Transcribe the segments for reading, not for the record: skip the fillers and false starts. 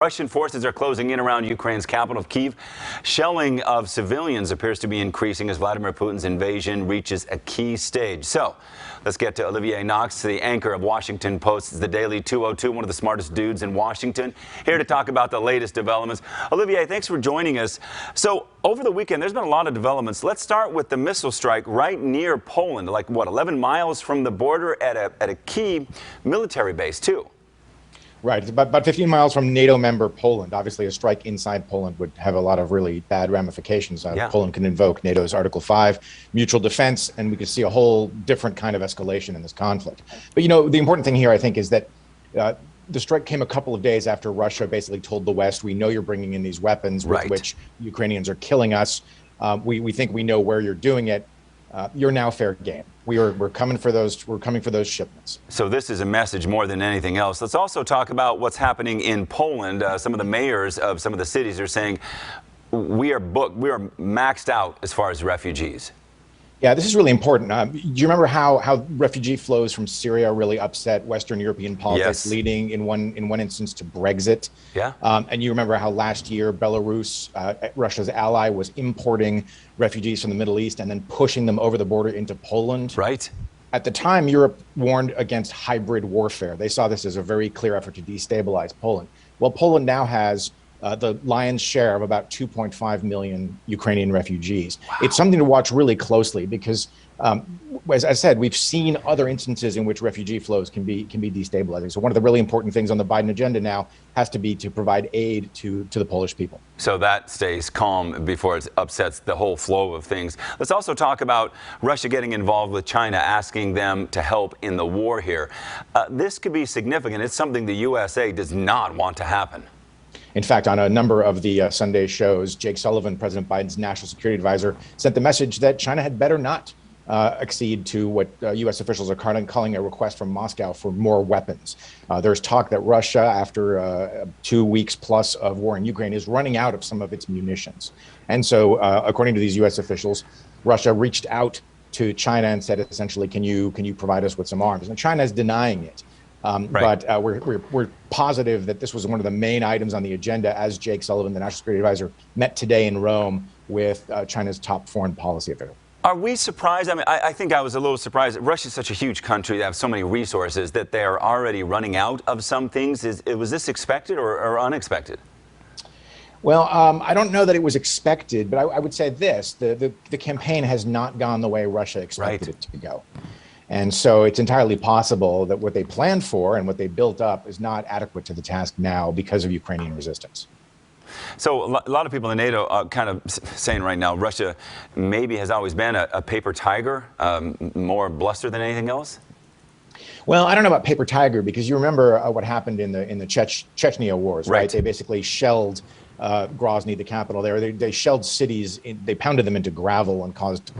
Russian forces are closing in around Ukraine's capital of Kyiv. Shelling of civilians appears to be increasing as Vladimir Putin's invasion reaches a key stage. So let's get to Olivier Knox, the anchor of Washington Post's The Daily 202, one of the smartest dudes in Washington, here to talk about the latest developments. Olivier, thanks for joining us. So over the weekend, there's been a lot of developments. Let's start with the missile strike right near Poland, like what, 11 miles from the border at a key military base, too. Right, it's about 15 miles from NATO member Poland. Obviously, a strike inside Poland would have a lot of really bad ramifications. Poland can invoke NATO's Article 5 mutual defense, and we could see a whole different kind of escalation in this conflict. But, you know, the important thing here, I think, is that the strike came a couple of days after Russia basically told the West, we know you're bringing in these weapons with which Ukrainians are killing us. We think we know where you're doing it. You're now fair game. We're coming for those. We're coming for those shipments. So this is a message more than anything else. Let's also talk about what's happening in Poland. Some of the mayors of some of the cities are saying we are booked. We are maxed out as far as refugees. Yeah, this is really important. Do you remember how refugee flows from Syria really upset Western European politics, leading in one instance to Brexit? Yeah. And you remember how last year Belarus, Russia's ally, was importing refugees from the Middle East and then pushing them over the border into Poland? Right. At the time, Europe warned against hybrid warfare. They saw this as a very clear effort to destabilize Poland. Well, Poland now has the lion's share of about 2.5 million Ukrainian refugees. Wow. It's something to watch really closely because, as I said, we've seen other instances in which refugee flows can be destabilizing. So one of the really important things on the Biden agenda now has to be to provide aid to the Polish people. So that stays calm before it upsets the whole flow of things. Let's also talk about Russia getting involved with China, asking them to help in the war here. This could be significant. It's something the USA does not want to happen. In fact, on a number of the Sunday shows, Jake Sullivan, President Biden's national security advisor, sent the message that China had better not accede to what U.S. officials are calling a request from Moscow for more weapons. There's talk that Russia, after 2 weeks plus of war in Ukraine, is running out of some of its munitions. And so, according to these U.S. officials, Russia reached out to China and said, essentially, can you provide us with some arms? And China is denying it. But we're positive that this was one of the main items on the agenda as Jake Sullivan, the national security advisor, met today in Rome with China's top foreign policy official. Are we surprised? I mean, I think I was a little surprised. Russia's such a huge country. They have so many resources that they're already running out of some things. Was this expected or unexpected? Well, I don't know that it was expected, but I would say this. The campaign has not gone the way Russia expected it to go. And so it's entirely possible that what they planned for and what they built up is not adequate to the task now because of Ukrainian resistance. So a lot of people in NATO are kind of saying right now Russia maybe has always been a paper tiger, more bluster than anything else? Well, I don't know about paper tiger because you remember what happened in the Chechnya wars, right? They basically shelled Grozny, the capital there. They shelled cities, they pounded them into gravel and caused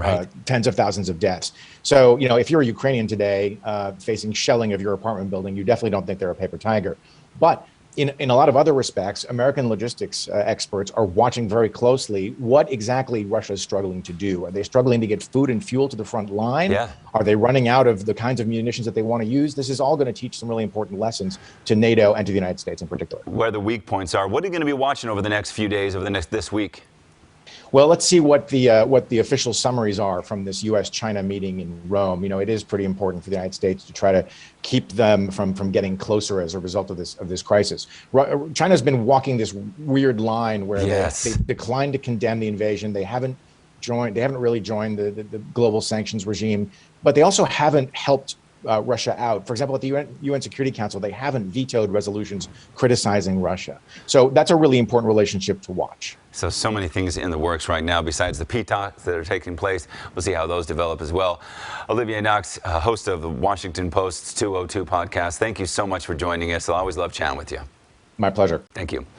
tens of thousands of deaths. So, you know, if you're a Ukrainian today facing shelling of your apartment building, you definitely don't think they're a paper tiger. But in a lot of other respects, American logistics experts are watching very closely what exactly Russia is struggling to do. Are they struggling to get food and fuel to the front line? Yeah. Are they running out of the kinds of munitions that they want to use? This is all going to teach some really important lessons to NATO and to the United States in particular. Where the weak points are. What are you going to be watching over the next few days, over this week? Well, let's see what the official summaries are from this U.S.-China meeting in Rome. You know, it is pretty important for the United States to try to keep them from getting closer as a result of this crisis. China's been walking this weird line where they declined to condemn the invasion. They haven't really joined the global sanctions regime, but they also haven't helped Russia out. For example, at the UN Security Council, they haven't vetoed resolutions criticizing Russia. So that's a really important relationship to watch. So many things in the works right now besides the peace talks that are taking place. We'll see how those develop as well. Olivier Knox, host of the Washington Post's 202 podcast. Thank you so much for joining us. I always love chatting with you. My pleasure. Thank you.